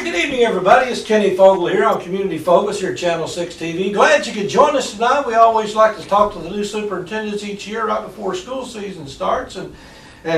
Hi, good evening, everybody. It's Kenny Fogle here on Community Focus here at Channel 6 TV. Glad you could join us tonight. We always like to talk to the new superintendents each year right before school season starts. And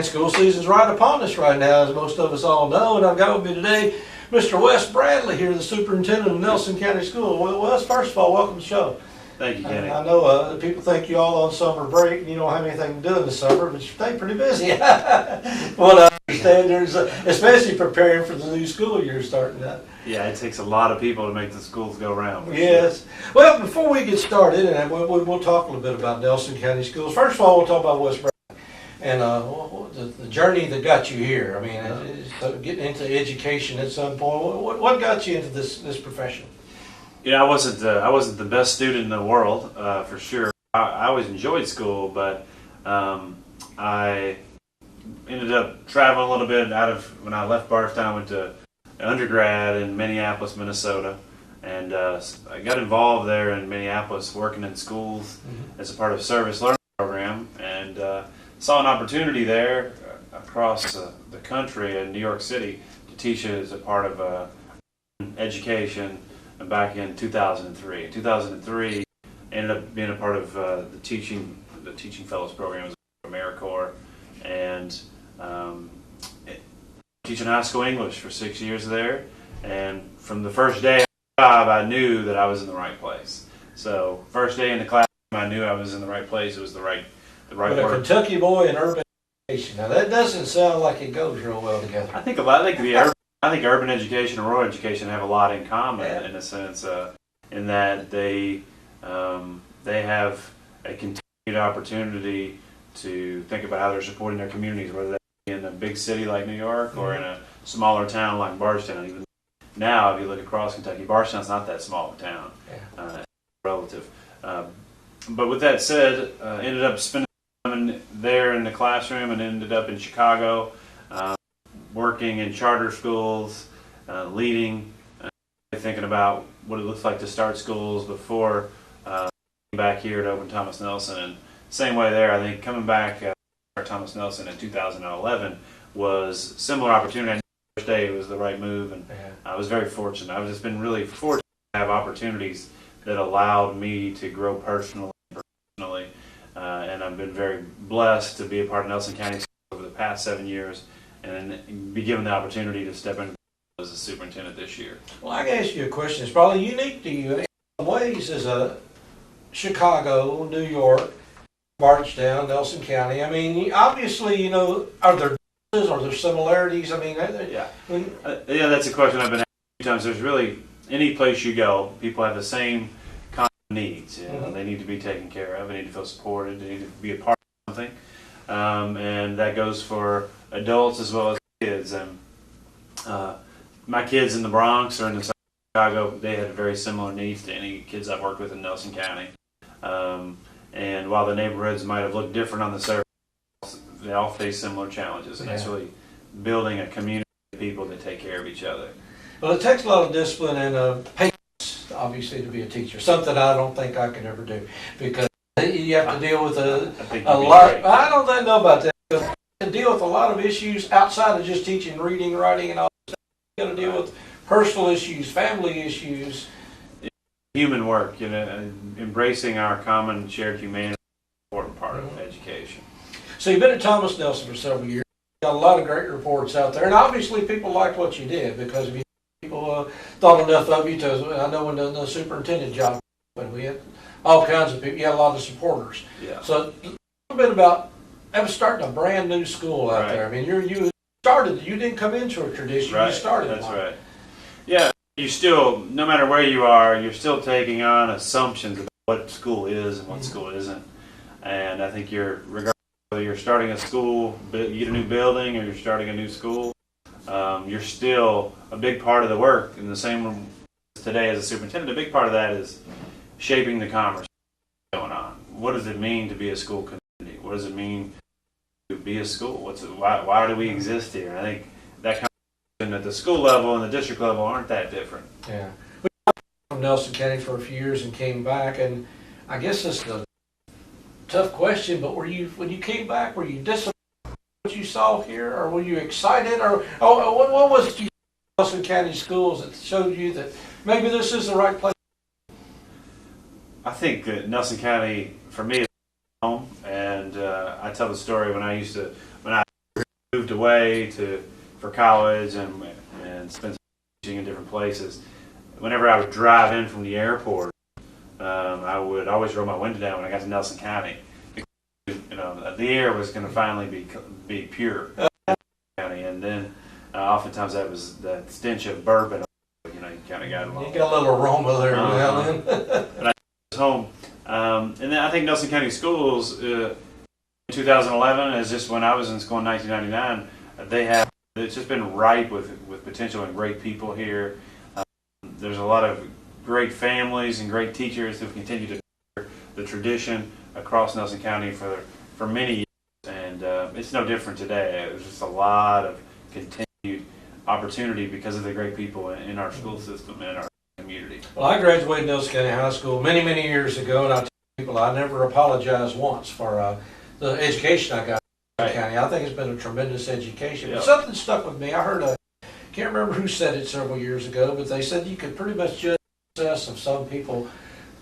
school season's right upon us right now, as most of us all know. And I've got with me today Mr. Wes Bradley here, the superintendent of Nelson County School. Well, Wes, first of all, welcome to the show. Thank you, Kenny. I know people think you all on summer break and you don't have anything to do in the summer, but you stay pretty busy. Well, I understand there's, especially preparing for the new school year starting up. Yeah, it takes a lot of people to make the schools go round. Yes. Sure. Well, before we get started, and we'll talk a little bit about Nelson County Schools. First of all, we'll talk about Wes Bradley and the journey that got you here. I mean, getting into education at some point. What got you into this profession? Yeah, I wasn't the best student in the world, for sure. I always enjoyed school, but I ended up traveling a little bit out of, when I left Bardstown, I went to undergrad in Minneapolis, Minnesota, and I got involved there in Minneapolis working in schools as a part of service learning program, and saw an opportunity there across the country in New York City to teach as a part of education. Back in 2003. 2003, ended up being a part of the teaching fellows program as AmeriCorps, and teaching high school English for 6 years there. And from the first day of the job, I knew that I was in the right place. So first day in the classroom, I knew I was in the right place. It was the right but work. A Kentucky boy in urban education. Now that doesn't sound like it goes real well together. I think urban education and rural education have a lot in common, in a sense, in that they have a continued opportunity to think about how they're supporting their communities, whether that be in a big city like New York or in a smaller town like Bardstown. Even now, if you look across Kentucky, Bardstown's not that small a town, relative. But with that said, ended up spending time there in the classroom and ended up in Chicago. Working in charter schools, leading, thinking about what it looks like to start schools before back here to open Thomas Nelson. And same way there, I think coming back to Thomas Nelson in 2011 was similar opportunity. The first day it was the right move, and I was very fortunate. I've just been really fortunate to have opportunities that allowed me to grow personally and professionally, and I've been very blessed to be a part of Nelson County over the past 7 years, and then be given the opportunity to step in as a superintendent this year. Well, I can ask you a question. It's probably unique to you in some ways as a Chicago, New York, Bardstown, Nelson County. I mean, obviously, are there differences, are there similarities? I mean, yeah, that's a question I've been asked a few times. There's really, any place you go, people have the same kind of needs. They need to be taken care of, they need to feel supported, they need to be a part of something. And that goes for adults as well as kids. And my kids in the Bronx or in the South Chicago, they had very similar needs to any kids I've worked with in Nelson County. And while the neighborhoods might have looked different on the surface, they all face similar challenges. And that's really building a community of people that take care of each other. Well, it takes a lot of discipline and patience, obviously, to be a teacher. Something I don't think I could ever do, because you have to deal with a lot. I don't know about that. To deal with a lot of issues outside of just teaching reading, writing, and all that. You got to deal with personal issues, family issues. Human work, embracing our common shared humanity is an important part of education. So you've been at Thomas Nelson for several years. You got a lot of great reports out there, and obviously people liked what you did because people thought enough of you to. I know when the superintendent job, when we had all kinds of people, you had a lot of supporters. Yeah. So a little bit about starting a brand new school out there. I mean, you didn't come into a tradition. Right. You started. That's right. Yeah. You still, no matter where you are, you're still taking on assumptions about what school is and what school isn't. And I think regardless of whether you're starting a school, you get a new building, or you're starting a new school, you're still a big part of the work. In the same today as a superintendent, a big part of that is shaping the conversation going on. What does it mean to be a school community? What does it mean to be a school? Why do we exist here? And I think that kind of at the school level and the district level aren't that different. Yeah. We were from Nelson County for a few years and came back, and I guess it's a tough question, but when you came back, were you disappointed with what you saw here, or were you excited, or what was you Nelson County schools that showed you that maybe this is the right place? I think that Nelson County, for me, is home, and I tell the story when I moved away for college and spent some teaching in different places. Whenever I would drive in from the airport, I would always roll my window down when I got to Nelson County. The air was going to finally be pure in County, and then oftentimes that was that stench of bourbon. You kind of got along. You got a little aroma there now then. But I was home, and then I think Nelson County Schools in 2011 is just when I was in school in 1999. It's just been ripe with potential and great people here. There's a lot of great families and great teachers who've continued to nurture the tradition across Nelson County for many years, and it's no different today. There's just a lot of continued opportunity because of the great people in our school system and in our community. Well, I graduated Nelson County High School many, many years ago, and I tell people I never apologized once for the education I got in Nelson County. I think it's been a tremendous education. Yep. But something stuck with me. I heard can't remember who said it several years ago, but they said you could pretty much judge the success of some people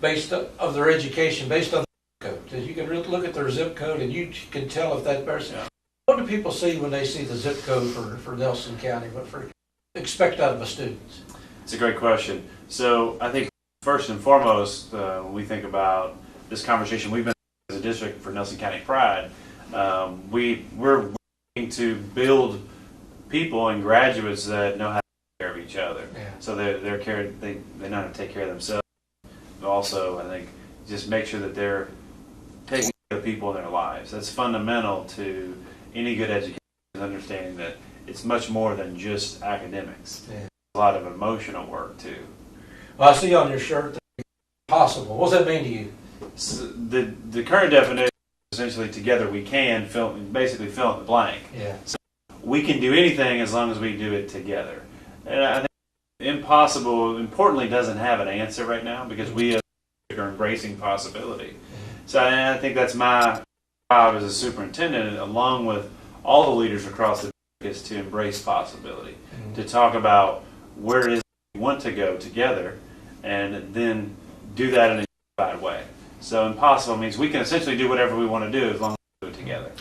based of their education based on the zip code. You can really look at their zip code and you can tell if that person. Yeah. What do people see when they see the zip code for Nelson County? What expect out of a student? It's a great question. So I think first and foremost, when we think about this conversation, we've been as a district for Nelson County Pride. We're working to build people and graduates that know how to take care of each other. Yeah. So they know how to take care of themselves. But also, I think, just make sure that they're taking care of the people in their lives. That's fundamental to any good education, is understanding that it's much more than just academics. Yeah. A lot of emotional work too. Well, I see on your shirt that possible. What does that mean to you? So the current definition is essentially together we can basically fill in the blank. Yeah. So we can do anything as long as we do it together. And I think impossible, importantly, doesn't have an answer right now because we are embracing possibility. Mm-hmm. So I think that's my job as a superintendent, along with all the leaders across the district, is to embrace possibility, mm-hmm. to talk about where it is we want to go together, and then do that in a unified way. So impossible means we can essentially do whatever we want to do as long as we do it together.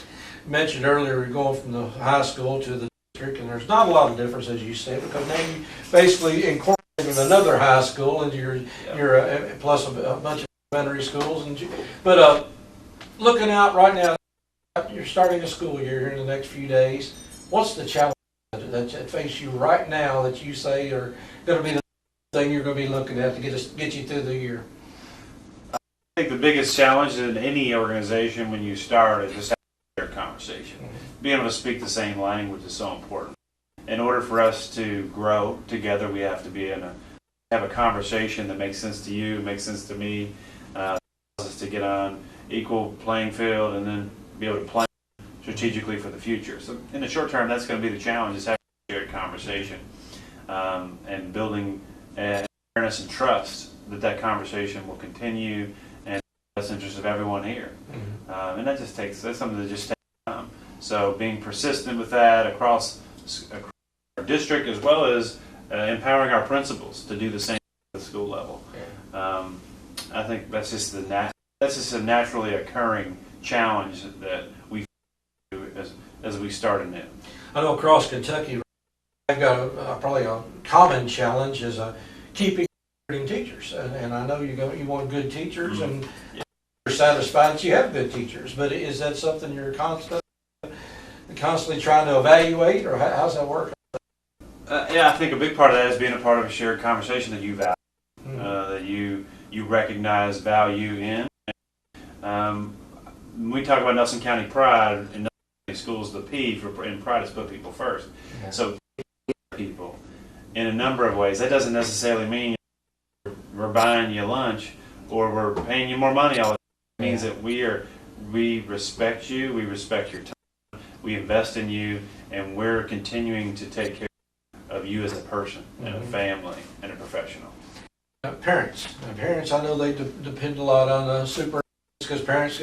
You mentioned earlier you're going from the high school to the district, and there's not a lot of difference, as you say, because now you basically incorporated another high school into your plus a bunch of elementary schools. But looking out right now, you're starting a school year here in the next few days. What's the challenge that face you right now that you say are going to be the thing you're going to be looking at to get you through the year? I think the biggest challenge in any organization when you start is just having a conversation. Mm-hmm. Being able to speak the same language is so important. In order for us to grow together, we have to have a conversation that makes sense to you, makes sense to me, allows us to get on equal playing field, and then be able to plan strategically for the future. So in the short term, that's going to be the challenge, is having a shared conversation and building awareness and trust that conversation will continue and in the best interest of everyone here. Mm-hmm. And that's something that just takes time. So being persistent with that across our district, as well as empowering our principals to do the same at the school level. Okay. I think that's just a naturally occurring challenge that we do as we start anew. I know across Kentucky, I've got probably a common challenge is keeping teachers, and I know you want good teachers, mm-hmm. and you're satisfied that you have good teachers. But is that something you're constantly trying to evaluate, or how's that work? Yeah, I think a big part of that is being a part of a shared conversation that you value, mm-hmm. That you recognize value in. When we talk about Nelson County Pride, in Nelson County Schools, the P in Pride is put people first. Yeah. So people in a number of ways. That doesn't necessarily mean we're buying you lunch or we're paying you more money all the time. It means that we respect you, we respect your time, we invest in you, and we're continuing to take care of you as a person, mm-hmm. and a family and a professional. Parents, I know they depend a lot on superintendents, because parents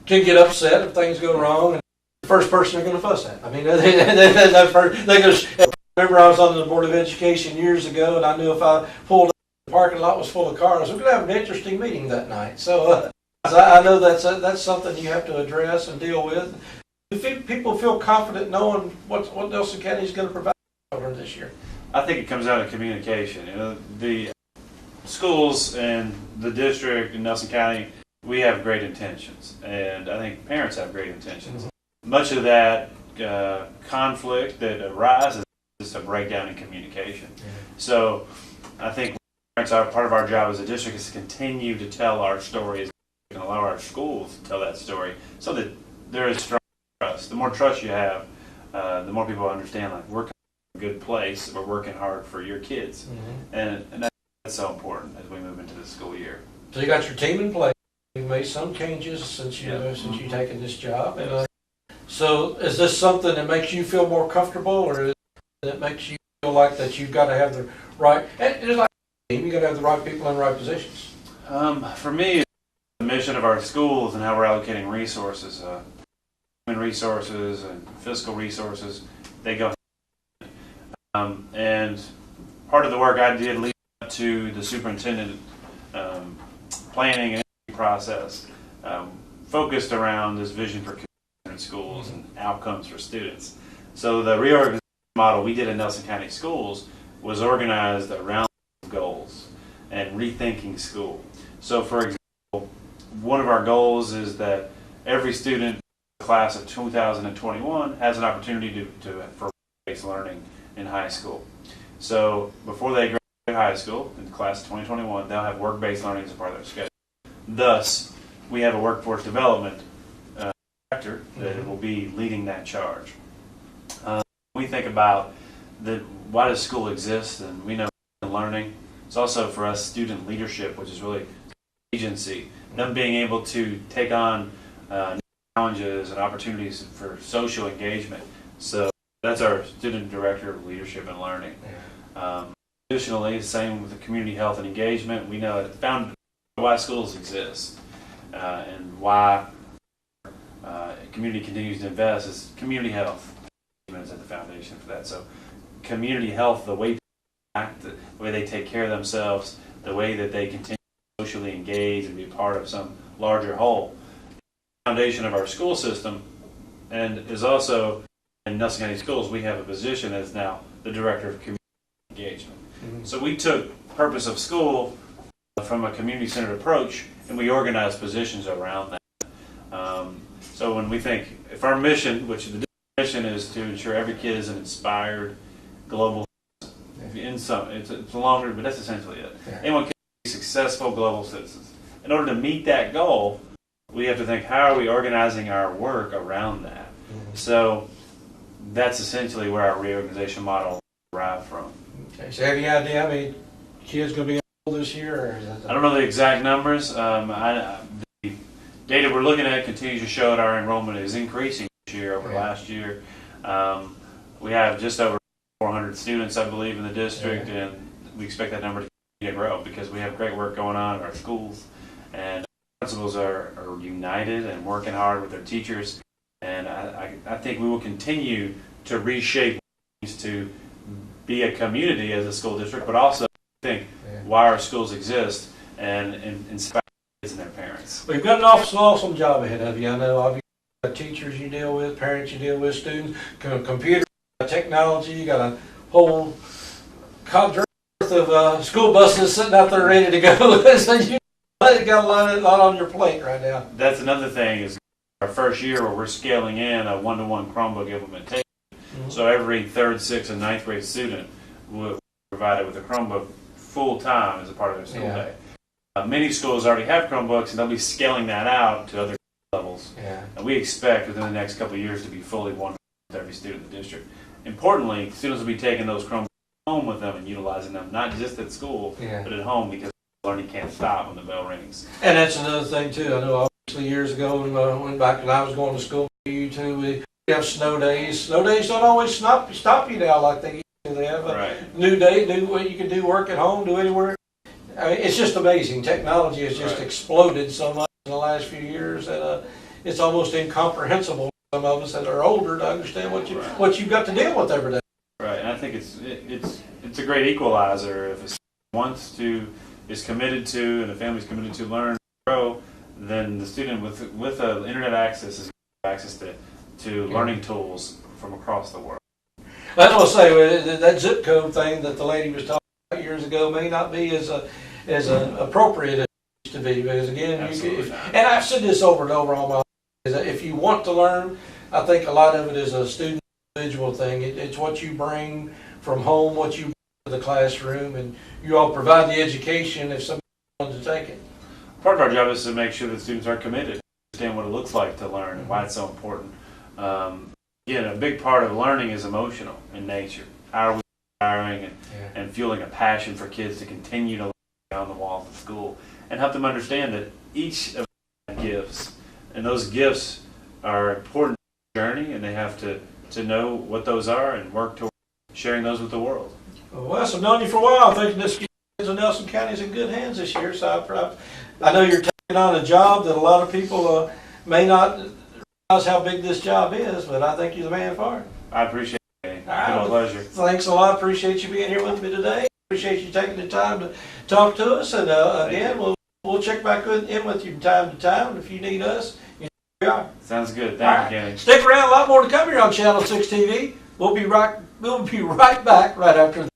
can get upset if things go wrong, and the first person they're going to fuss at. I mean, they go remember I was on the Board of Education years ago, and I knew if I pulled up, the parking lot was full of cars, we're going to have an interesting meeting that night. So I know that's something you have to address and deal with. Do people feel confident knowing what Nelson County is going to provide for children this year? I think it comes down to communication. You know, the schools and the district in Nelson County, we have great intentions, and I think parents have great intentions. Mm-hmm. Much of that conflict that arises is just a breakdown in communication. Mm-hmm. So I think parents are part of our job as a district is to continue to tell our stories and allow our schools to tell that story so that there is strong trust. The more trust you have, the more people understand, like, we're a good place, we're working hard for your kids. Mm-hmm. And that's so important as we move into the school year. So you got your team in place. You've made some changes since you've taken this job. And, so is this something that makes you feel more comfortable, or that makes you feel like that you've got to have the right, and it's like you got to have the right people in the right positions? For me, the mission of our schools and how we're allocating resources, human resources and fiscal resources, they go hand. And part of the work I did leading up to the superintendent planning and process focused around this vision for schools and outcomes for students. So the reorganization model we did in Nelson County Schools was organized around goals and rethinking school. So for example, one of our goals is that every student in the class of 2021 has an opportunity for work-based learning in high school. So before they graduate high school, in the class of 2021, they'll have work-based learning as a part of their schedule. Thus, we have a workforce development director that will be leading that charge. We think about why does school exist, and we know learning. It's also for us student leadership, which is really agency, them being able to take on challenges and opportunities for social engagement. So that's our student director of leadership and learning. Additionally, same with the community health and engagement. We know that found why schools exist and why community continues to invest is community health. Is at the foundation for that. So community health, the way they act, the way they take care of themselves, the way that they continue to socially engage and be part of some larger whole. The foundation of our school system, and is also in Nelson County Schools, we have a position as now the director of community engagement. Mm-hmm. So we took purpose of school from a community-centered approach, and we organized positions around that. So when we think, if our mission, which the mission is to ensure every kid is an inspired global citizen. It's longer, but that's essentially it. Yeah. Anyone can be successful global citizens. In order to meet that goal, we have to think, how are we organizing our work around that? Mm-hmm. So that's essentially where our reorganization model derived from. Okay. So have you any idea how many kids going to be enrolled this year? Or is that I don't know the exact numbers. The data we're looking at continues to show that our enrollment is increasing this year over last year. We have just over 400 students, I believe, in the district, and we expect that number to continue to grow because we have great work going on in our schools, and principals are united and working hard with their teachers, and I think we will continue to reshape to be a community as a school district, but also think why our schools exist and inspire kids and their parents. Well, you've got an awesome job ahead of you. I know obviously you got teachers you deal with, parents you deal with, students, computer, technology, you got a whole cadre of school buses sitting out there ready to go. So you got a lot on your plate right now. That's another thing is our first year where we're scaling in a one-to-one Chromebook implementation. Mm-hmm. So every 3rd, 6th, and 9th grade student will be provided with a Chromebook full-time as a part of their school day. Many schools already have Chromebooks, and they'll be scaling that out to other levels. And we expect within the next couple of years to be fully one with every student in the district. Importantly, students will be taking those Chromebooks home with them and utilizing them, not just at school, but at home, because learning can't stop when the bell rings. And that's another thing, too. I know obviously years ago when back when I was going to school, you too, we have snow days. Snow days don't always stop you now like they used to. They have a new day, new way you can do work at home, do anywhere. I mean, it's just amazing. Technology has just exploded so much in the last few years that it's almost incomprehensible for some of us that are older to understand what you've got to deal with every day. Right, and I think it's a great equalizer. If a student wants to, is committed to, and the family's committed to learn and grow, then the student with internet access is access to learning tools from across the world. That's what I say. That zip code thing that the lady was talking about years ago may not be as appropriate as it used to be. Because again, and I've said this over and over all my life, is that if you want to learn, I think a lot of it is a student individual thing. It's what you bring from home, what you bring to the classroom, and you all provide the education if somebody wants to take it. Part of our job is to make sure that students are committed, understand what it looks like to learn and why it's so important. Again, a big part of learning is emotional in nature. How are we inspiring and fueling a passion for kids to continue to learn beyond the walls of school, and help them understand that each of them has gifts, and those gifts are important to the journey, and they have to know what those are and work toward sharing those with the world. Well, Wes, I've known you for a while. I think this in Nelson County is in good hands this year. So I know you're taking on a job that a lot of people may not realize how big this job is, but I think you're the man for it. I appreciate it. It's been All right. a pleasure. Thanks a lot. Appreciate you being here with me today. Appreciate you taking the time to talk to us. And again, we'll check back in with you from time to time. If you need us, you know where we are. Sounds good. Thank you, Kenny. Stick around. A lot more to come here on Channel 6 TV. We'll be right back right after this.